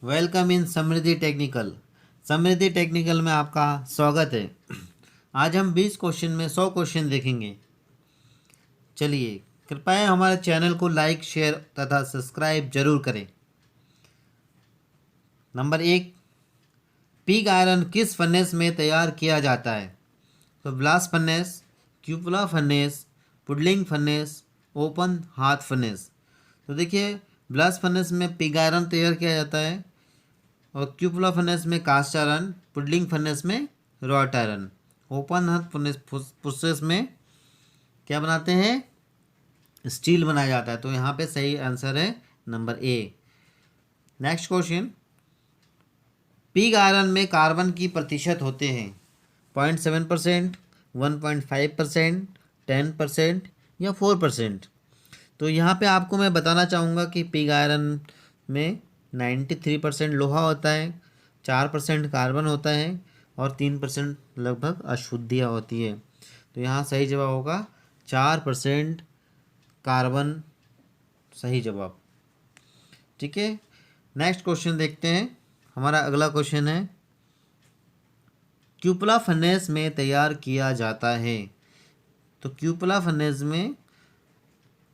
Welcome in Samriddhi technical. Samriddhi technical में आपका स्वागत है। आज हम 20 क्वेश्चन में 100 क्वेश्चन देखेंगे। चलिए, कृपया हमारे चैनल को लाइक, शेयर तथा सब्सक्राइब जरूर करें। नंबर 1, पिग आयरन किस फर्नेस में तैयार किया जाता है? तो blast furnace, cupola furnace, puddling furnace, open hearth furnace. तो देखिए, ब्लास्ट फर्नेस में पिग आयरन तैयार किया जाता है और क्यूपुला फर्नेस में कास्ट आयरन, पुडलिंग फर्नेस में wrought iron, open hearth furnace process में क्या बनाते हैं? स्टील बनाया जाता है। तो यहाँ पे सही आंसर है number A. Next question, pig iron में कार्बन की प्रतिशत होते हैं 0.7%, 1.5%, 10% या 4%। तो यहाँ पे आपको मैं बताना चाहूँगा कि पिग आयरन में 93% लोहा होता है, 4% कार्बन होता है और 3% लगभग अशुद्धियाँ होती है। तो यहाँ सही जवाब होगा 4% कार्बन, सही जवाब। ठीक है, नेक्स्ट क्वेश्चन देखते हैं। हमारा अगला क्वेश्चन है, क्यूपुला फर्नेस में तैयार किया जाता है। तो क्यूपुला फर्नेस में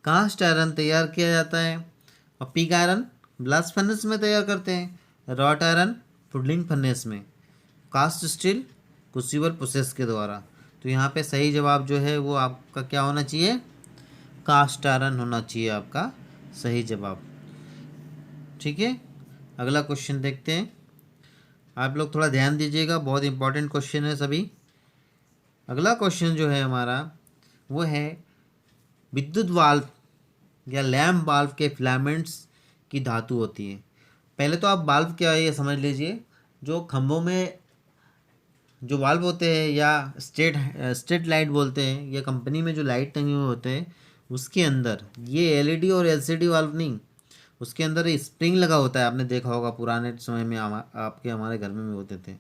कास्ट आयरन तैयार किया जाता है और पिग आयरन ब्लास्ट फर्नेस में तैयार करते हैं, रॉट आयरन पुडलिंग फर्नेस में, कास्ट स्टील क्रूसिबल प्रोसेस के द्वारा। तो यहाँ पे सही जवाब जो है वो आपका क्या होना चाहिए? कास्ट आयरन होना चाहिए आपका सही जवाब। ठीक है, अगला क्वेश्चन देखते हैं। आप लोग थोड़ा ध्यान दीजिएगा, बहुत इंपॉर्टेंट क्वेश्चन है सभी। अगला क्वेश्चन जो है हमारा वो है, विद्युत वाल्व या लैम्प वाल्व के फिलामेंट्स की धातु होती है। पहले तो आप वाल्व क्या है ये समझ लीजिए। जो खंभों में जो वाल्व होते हैं या स्ट्रीट लाइट बोलते हैं, या कंपनी में जो लाइट टंगे हुए होते हैं, उसके अंदर ये एलईडी और एलसीडी वाल्व नहीं, उसके अंदर स्प्रिंग लगा होता है। आपने देखा होगा पुराने समय में आपके हमारे घर में भी होते थे।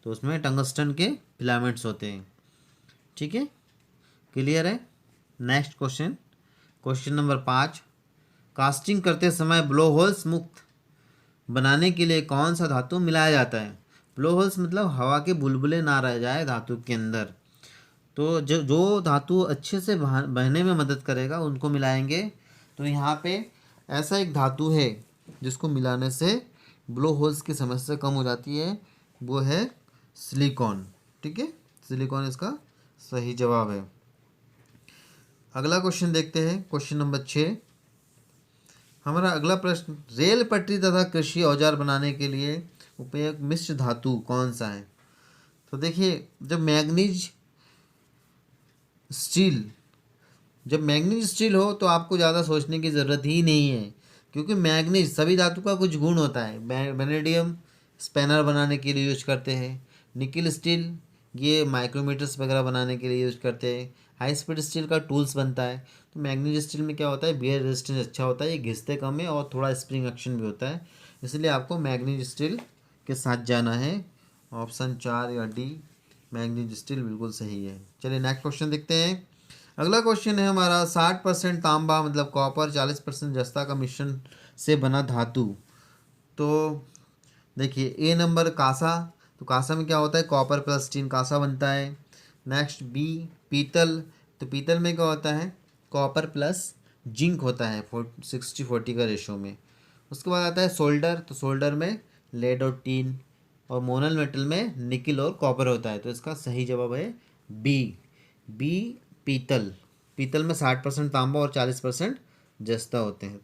तो उसमें टंगस्टन के फिलामेंट्स होते हैं। ठीक है, क्लियर है। Next question, question number 5, casting करते समय ब्लो होल्स मुक्त बनाने के लिए कौन सा धातु मिलाया जाता है? ब्लो होल्स मतलब हवा के बुलबुले ना रह जाए धातु के अंदर। तो जो जो धातु अच्छे से बहने में मदद करेगा उनको मिलाएंगे। तो यहाँ पे ऐसा एक धातु है जिसको मिलाने से ब्लो होल्स की समस्या कम हो जाती है, वो है सिलिकॉन। ठीक है, सिलिकॉन इसका सही जवाब है। अगला क्वेश्चन देखते हैं, क्वेश्चन नंबर 6। हमारा अगला प्रश्न, रेल पटरी तथा कृषि औजार बनाने के लिए उपयोग मिश्र धातु कौन सा है? तो देखिए, स्टील जब मैग्नीज स्टील हो तो आपको ज़्यादा सोचने की ज़रूरत ही नहीं है, क्योंकि मैग्नीज सभी धातु का कुछ गुण होता है। वेनेडियम स्पैनर बनाने के लिए यूज करते हैं। निकिल स्टील ये माइक्रोमीटर्स वगैरह बनाने के लिए यूज करते हैं। हाई स्पीड स्टील का टूल्स बनता है। तो मैग्नीज स्टील में क्या होता है, बियर रेजिस्टेंस अच्छा होता है, ये घिसते कम है और थोड़ा स्प्रिंग एक्शन भी होता है। इसलिए आपको मैग्नीज स्टील के साथ जाना है। ऑप्शन 4 या डी, मैग्नीज स्टील बिल्कुल सही है। चलिए नेक्स्ट क्वेश्चन देखते हैं। अगला क्वेश्चन है हमारा, 60% तांबा मतलब कॉपर, 40% जस्ता का मिश्रण से बना धातु। तो देखिए, ए नंबर कांसा। तो कांसा में क्या होता है, कॉपर प्लस टिन कांसा बनता है। नेक्स्ट बी पीतल। तो पीतल में क्या होता है, कॉपर प्लस जिंक होता है 60-40 का रेशो में। उसके बाद आता है सोल्डर। तो सोल्डर में लेड और टीन, और मोनल मेटल में निकिल और कॉपर होता है। तो इसका सही जवाब है बी, बी पीतल। पीतल में 60% तांबा और 40% जस्ता होते हैं।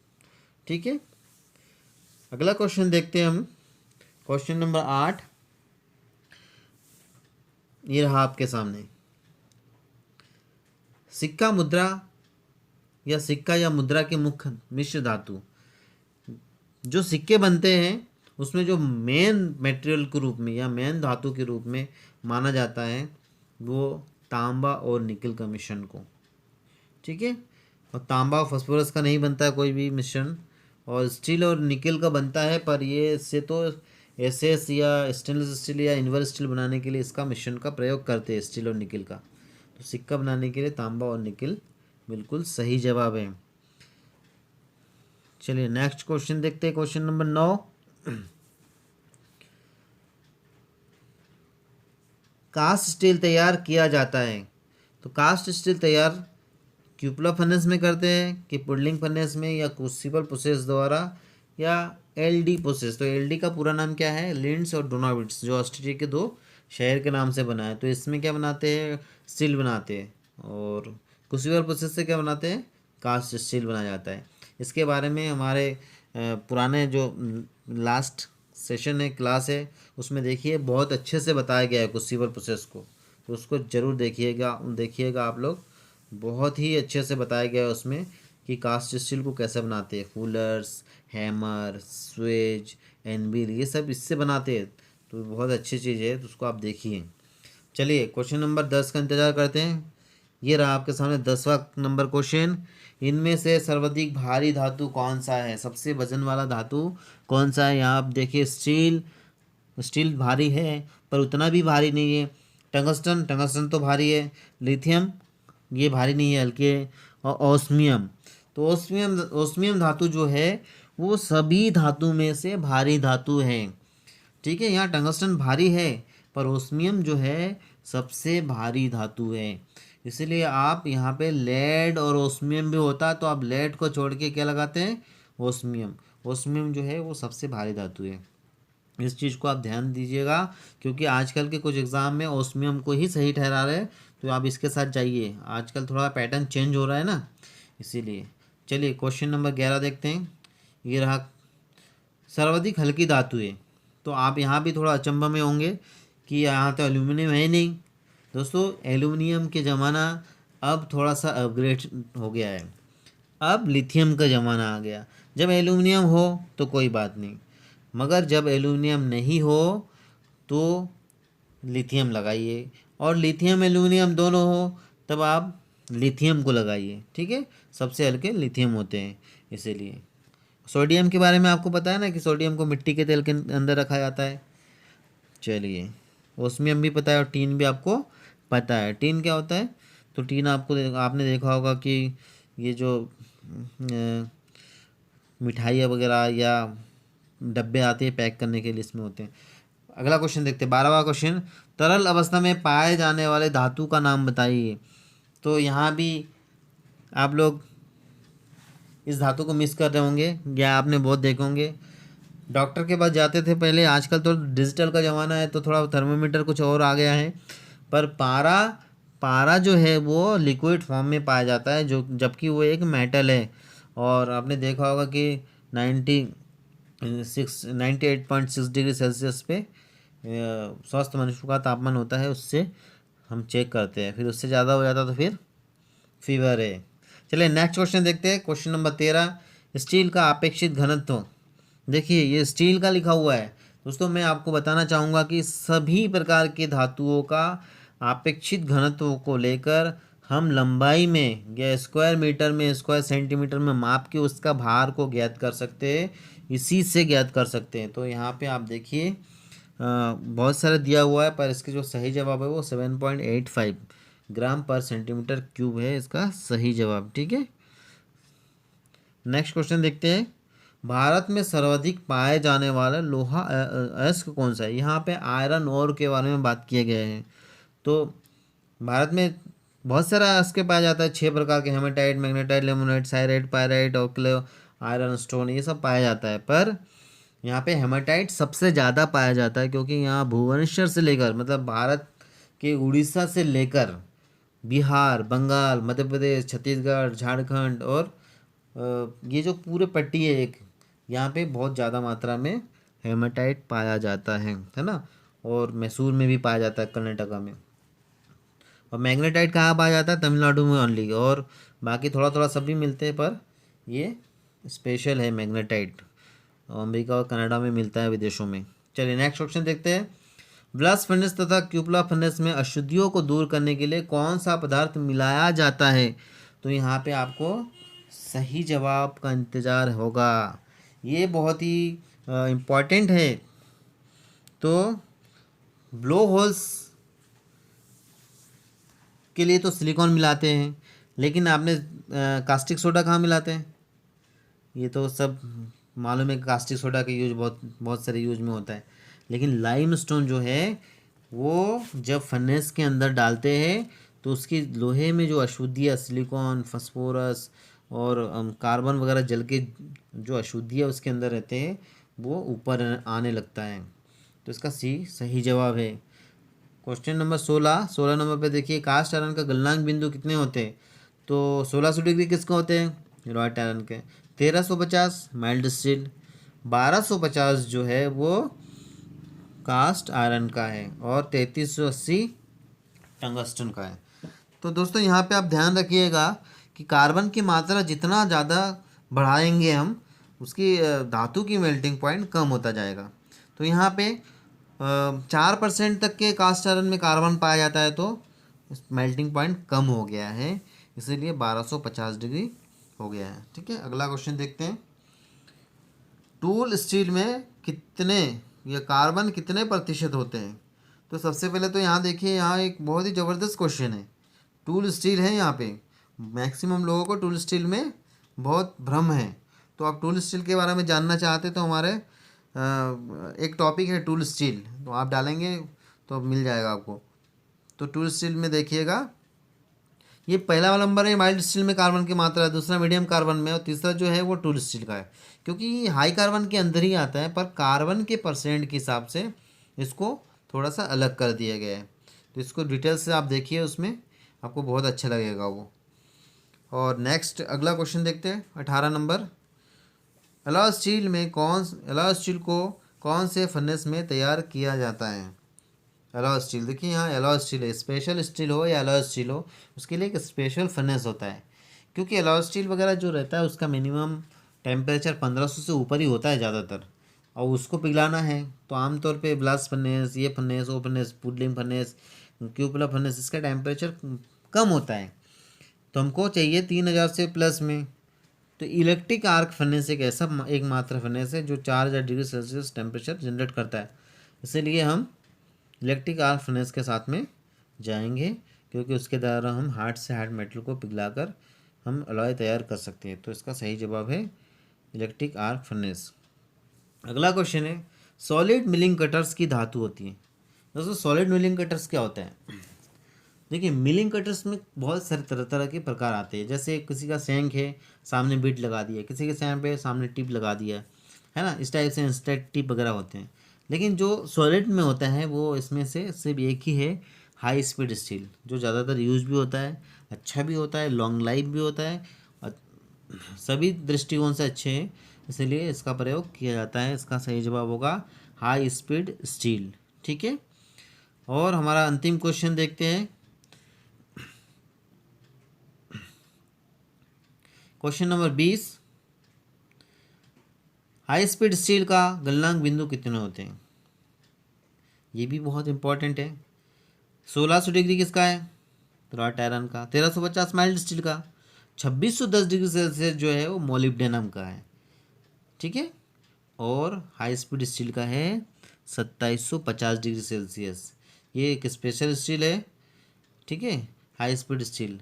ठीक है, अगला क्वेश्चन देखते हैं हम, क्वेश्चन नंबर 8। ये रहा आपके सामने, सिक्का मुद्रा या सिक्का या मुद्रा के मुख्य मिश्र धातु। जो सिक्के बनते हैं उसमें जो मेन मटेरियल के रूप में या मेन धातु के रूप में माना जाता है वो तांबा और निकिल का मिश्रण को। ठीक है, और तांबा और फास्फोरस का नहीं बनता है कोई भी मिश्रण, और स्टील और निकिल का बनता है। पर ये इससे तो एसएस या स्टेनलेस स्टील या इन्वर स्टील बनाने के लिए इसका मिश्रण का प्रयोग करते हैं, स्टील और निकिल का। तो सिक्का बनाने के लिए तांबा और निकिल बिल्कुल सही जवाब है। चलिए नेक्स्ट क्वेश्चन देखते हैं, क्वेश्चन नंबर 9। कास्ट स्टील तैयार किया जाता है? तो कास्ट स्टील तैयार क्यूपुला फर्नेस में करते हैं कि पुडलिंग फर्नेस में, या क्रूसिबल प्रोसेस द्वारा, या एलडी प्रोसेस? तो एलडी का पूरा नाम क्या है? लिंड्स और डोनाविट्स, जो ऑस्ट्रिया के दो शहर के नाम से बना है। तो इसमें क्या बनाते हैं? स्टील बनाते हैं। और क्रूसिबल प्रोसेस से क्या बनाते हैं? कास्ट स्टील बनाया जाता है। इसके बारे में हमारे पुराने जो लास्ट सेशन है, क्लास है, उसमें देखिए बहुत अच्छे से बताया गया है क्रूसिबल प्रोसेस को। तो उसको ज़रूर देखिएगा आप लोग। बहुत ही अच्छे से बताया गया है उसमें कि कास्ट स्टील को कैसे बनाते हैं। कूलर्स, हैमर, स्वेज, एनविल, ये सब इससे बनाते हैं। तो बहुत अच्छी चीज़ है, तो उसको आप देखिए। चलिए क्वेश्चन नंबर 10 का इंतज़ार करते हैं। ये रहा आपके सामने 10वां नंबर क्वेश्चन। इनमें से सर्वाधिक भारी धातु कौन सा है? सबसे वजन वाला धातु कौन सा है? यहाँ आप देखिए, स्टील भारी है पर उतना भी भारी नहीं है। टंगस्टन तो भारी है। लिथियम ये भारी नहीं है, हल्के है। और ओस्मियम, तो ओस्मियम धातु जो है वो सभी धातु में से भारी धातु है। ठीक है, यहाँ टंगस्टन भारी है पर ओस्मियम जो है सबसे भारी धातु है। इसलिए आप यहाँ पे लेड और ओस्मियम भी होता, तो आप लेड को छोड़ के क्या लगाते हैं? ओस्मियम जो है वो सबसे भारी धातु है। इस चीज़ को आप ध्यान दीजिएगा, क्योंकि आजकल के कुछ एग्ज़ाम में ओस्मियम को ही सही ठहरा रहे हैं। तो आप इसके साथ जाइए, आजकल थोड़ा पैटर्न चेंज हो रहा है ना, इसीलिए। चलिए क्वेश्चन नंबर 11 देखते हैं। ये रहा, सर्वाधिक हल्की धातु है। तो आप यहाँ भी थोड़ा अचंभा में होंगे कि यहाँ तो एल्यूमिनियम है नहीं। दोस्तों, एल्यूमिनियम के ज़माना अब थोड़ा सा अपग्रेड हो गया है। अब लिथियम का ज़माना आ गया। जब एल्यूमिनियम हो तो कोई बात नहीं, मगर जब एल्यूमिनियम नहीं हो तो लिथियम लगाइए, और लिथियम एल्यूमिनियम दोनों हो तब आप लिथियम को लगाइए। ठीक है, सबसे हल्के लिथियम होते हैं। इसीलिए सोडियम के बारे में आपको पता है ना कि सोडियम को मिट्टी के तेल के अंदर रखा जाता है। चलिए, ओस्मियम भी पता है और टीन भी आपको पता है। टीन क्या होता है? तो टीन आपने देखा होगा कि ये जो मिठाइयाँ वगैरह या डब्बे आते हैं पैक करने के लिए, इसमें होते हैं। अगला क्वेश्चन देखते हैं, 12वां क्वेश्चन। तरल अवस्था में पाए जाने वाले धातु का नाम बताइए। तो यहाँ भी आप लोग इस धातु को मिस कर रहे होंगे, या आपने बहुत देखे होंगे। डॉक्टर के पास जाते थे पहले, आजकल तो डिजिटल का ज़माना है तो थोड़ा थर्मामीटर कुछ और आ गया है। पर पारा जो है वो लिक्विड फॉर्म में पाया जाता है, जो जबकि वो एक मेटल है। और आपने देखा होगा कि 98.6 डिग्री सेल्सियस पे स्वस्थ मनुष्य का तापमान होता है, उससे हम चेक करते हैं। फिर उससे ज़्यादा हो जाता तो फिर फीवर है। चलिए नेक्स्ट क्वेश्चन देखते हैं, क्वेश्चन नंबर 13। स्टील का अपेक्षित घनत्व। देखिए, ये स्टील का लिखा हुआ है। दोस्तों, मैं आपको बताना चाहूँगा कि सभी प्रकार के धातुओं का अपेक्षित घनत्व को लेकर हम लंबाई में या स्क्वायर मीटर में, स्क्वायर सेंटीमीटर में माप के उसका भार को ज्ञात कर सकते हैं। इसी से ज्ञात कर सकते हैं। तो यहाँ पे आप देखिए, बहुत सारा दिया हुआ है, पर इसके जो सही जवाब है वो 7.85 ग्राम पर सेंटीमीटर क्यूब है इसका सही जवाब। ठीक है, नेक्स्ट क्वेश्चन देखते हैं। भारत में सर्वाधिक पाए जाने वाला लोहा अयस्क कौन सा है? यहाँ पे आयरन ओर के बारे में बात किए गए हैं। तो भारत में बहुत सारा अयस्क पाया जाता है, 6 प्रकार के, hematite, magnetite, limonite, siderite, pyrite, ऑक्लो, आयरन स्टोन, ये सब पाया जाता है। पर यहाँ पे हेमेटाइट सबसे ज़्यादा पाया जाता है, क्योंकि यहाँ भुवनेश्वर से लेकर, मतलब भारत के उड़ीसा से लेकर बिहार, बंगाल, मध्य प्रदेश, छत्तीसगढ़, झारखंड और ये जो पूरे पट्टी है एक, यहाँ पे बहुत ज़्यादा मात्रा में हेमेटाइट पाया जाता है ना। और मैसूर में भी पाया जाता है, कर्नाटका में। और मैग्नेटाइट कहाँ पाया जाता है? तमिलनाडु में ओनली। और बाकी थोड़ा थोड़ा सब भी मिलते हैं, पर ये स्पेशल है मैग्नेटाइट। अमेरिका और कनाडा में मिलता है, विदेशों में। चलिए नेक्स्ट क्वेश्चन देखते हैं। ब्लास्ट फर्नेस तथा क्यूपला फर्नेस में अशुद्धियों को दूर करने के लिए कौन सा पदार्थ मिलाया जाता है? तो यहाँ पे आपको सही जवाब का इंतज़ार होगा। ये बहुत ही इम्पॉर्टेंट है। तो ब्लो होल्स के लिए तो सिलिकॉन मिलाते हैं, लेकिन आपने कास्टिक सोडा कहाँ मिलाते हैं? ये तो सब मालूम है कि कास्टिक सोडा का यूज बहुत बहुत सारे यूज में होता है। लेकिन लाइम स्टोन जो है वो जब फर्नेस के अंदर डालते हैं तो उसकी लोहे में जो अशुद्धियाँ सिलिकॉन, फास्फोरस और कार्बन वगैरह जल के जो अशुद्धियाँ उसके अंदर रहते हैं वो ऊपर आने लगता है। तो इसका सी सही जवाब है। क्वेश्चन नंबर 16 नंबर पे देखिए, कास्ट आयरन का गलनांक बिंदु कितने होते हैं? तो 1600 डिग्री किसके होते हैं? रॉड आयरन के। 1350 माइल्ड स्टील। 1250 जो है वो कास्ट आयरन का है और 3380 टंगस्टन का है। तो दोस्तों यहाँ पे आप ध्यान रखिएगा कि कार्बन की मात्रा जितना ज़्यादा बढ़ाएंगे हम, उसकी धातु की मेल्टिंग पॉइंट कम होता जाएगा। तो यहाँ पे 4% तक के कास्ट आयरन में कार्बन पाया जाता है तो मेल्टिंग पॉइंट कम हो गया है, इसीलिए 1250 डिग्री हो गया है। ठीक है, अगला क्वेश्चन देखते हैं। टूल स्टील में कितने या कार्बन कितने प्रतिशत होते हैं? तो सबसे पहले तो यहाँ देखिए, यहाँ एक बहुत ही ज़बरदस्त क्वेश्चन है। टूल स्टील है यहाँ पे, मैक्सिमम लोगों को टूल स्टील में बहुत भ्रम है। तो आप टूल स्टील के बारे में जानना चाहते तो हमारे एक टॉपिक है टूल स्टील, तो आप डालेंगे तो मिल जाएगा आपको। तो टूल स्टील में देखिएगा, ये पहला वाला नंबर है माइल्ड स्टील में कार्बन की मात्रा है, दूसरा मीडियम कार्बन में और तीसरा जो है वो टूल स्टील का है। क्योंकि ये हाई कार्बन के अंदर ही आता है, पर कार्बन के परसेंट के हिसाब से इसको थोड़ा सा अलग कर दिया गया है। तो इसको डिटेल से आप देखिए, उसमें आपको बहुत अच्छा लगेगा वो। और नेक्स्ट अगला क्वेश्चन देखते हैं, 18 नंबर। एलॉय स्टील को कौन से फर्नेस में तैयार किया जाता है? एलॉय स्टील, देखिए यहाँ एलॉय स्टील है, स्पेशल स्टील हो या एलॉय स्टील हो, उसके लिए एक स्पेशल फर्नेस होता है। क्योंकि एलॉय स्टील वगैरह जो रहता है उसका मिनिमम टेम्परेचर 1500 से ऊपर ही होता है ज़्यादातर, और उसको पिघलाना है तो आमतौर पे ब्लास्ट फर्नेस, ये फर्नेस, वो furnace, puddling furnace, cupola furnace, इसका टेम्परेचर कम होता है। तो हमको चाहिए 3000 से प्लस में। तो इलेक्ट्रिक आर्क फर्नेस एक ऐसा एक मात्र फर्नेस है जो 4000 डिग्री सेल्सियस टेम्परेचर जनरेट करता है। इसीलिए हम इलेक्ट्रिक आर्क फर्नेस के साथ में जाएंगे, क्योंकि उसके द्वारा हम हार्ड से हार्ड मेटल को पिघलाकर हम अलॉय तैयार कर सकते हैं। तो इसका सही जवाब है इलेक्ट्रिक आर्क फर्नेस। अगला क्वेश्चन है, सॉलिड मिलिंग कटर्स की धातु होती है। दोस्तों सॉलिड मिलिंग कटर्स क्या होता है? देखिए, मिलिंग कटर्स में बहुत सारे तरह तरह के प्रकार आते हैं। जैसे किसी का सैंक है, सामने बिट लगा दिया, किसी के सैंक पे सामने टिप लगा दिया है ना, इस टाइप से इंस्टेंट टिप वगैरह होते हैं। लेकिन जो सॉलिड में होता है वो इसमें से सिर्फ एक ही है, हाई स्पीड स्टील, जो ज़्यादातर यूज भी होता है, अच्छा भी होता है, लॉन्ग लाइफ भी होता है, और सभी दृष्टिकोण से अच्छे हैं, इसलिए इसका प्रयोग किया जाता है। इसका सही जवाब होगा हाई स्पीड स्टील। ठीक है, और हमारा अंतिम क्वेश्चन देखते हैं। Question number 20, high speed steel का गलनांक बिंदु कितने होते हैं? ये भी बहुत इंपॉर्टेंट है। 1600 डिग्री किसका है? रॉड आयरन का। 1350 माइल्ड स्टील का। 2610 डिग्री सेल्सियस जो है वो मोलिब्डेनम का है। ठीक है, और हाई स्पीड स्टील का है 2750 डिग्री सेल्सियस। ये एक स्पेशल स्टील है। ठीक है, हाई स्पीड स्टील,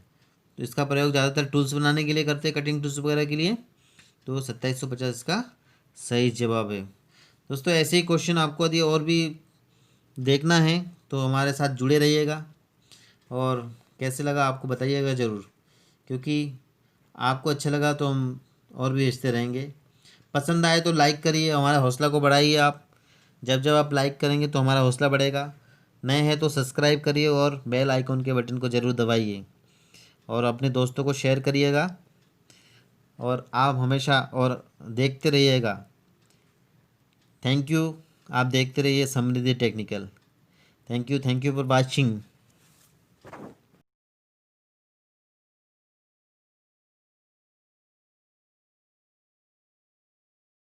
तो इसका प्रयोग ज़्यादातर टूल्स बनाने के लिए करते हैं, कटिंग टूल्स वगैरह के लिए। तो 2750 का सही जवाब है। दोस्तों ऐसे ही क्वेश्चन आपको यदि और भी देखना है तो हमारे साथ जुड़े रहिएगा, और कैसे लगा आपको बताइएगा ज़रूर, क्योंकि आपको अच्छा लगा तो हम और भी भेजते रहेंगे। पसंद आए तो लाइक करिए, हमारे हौसला को बढ़ाइए। आप जब जब आप लाइक करेंगे तो हमारा हौसला बढ़ेगा। नए हैं तो सब्सक्राइब करिए और बेल आइकन के बटन को ज़रूर दबाइए, और अपने दोस्तों को शेयर करिएगा, और आप हमेशा और देखते रहिएगा। थैंक यू, आप देखते रहिए Samriddhi technical. Thank you for watching.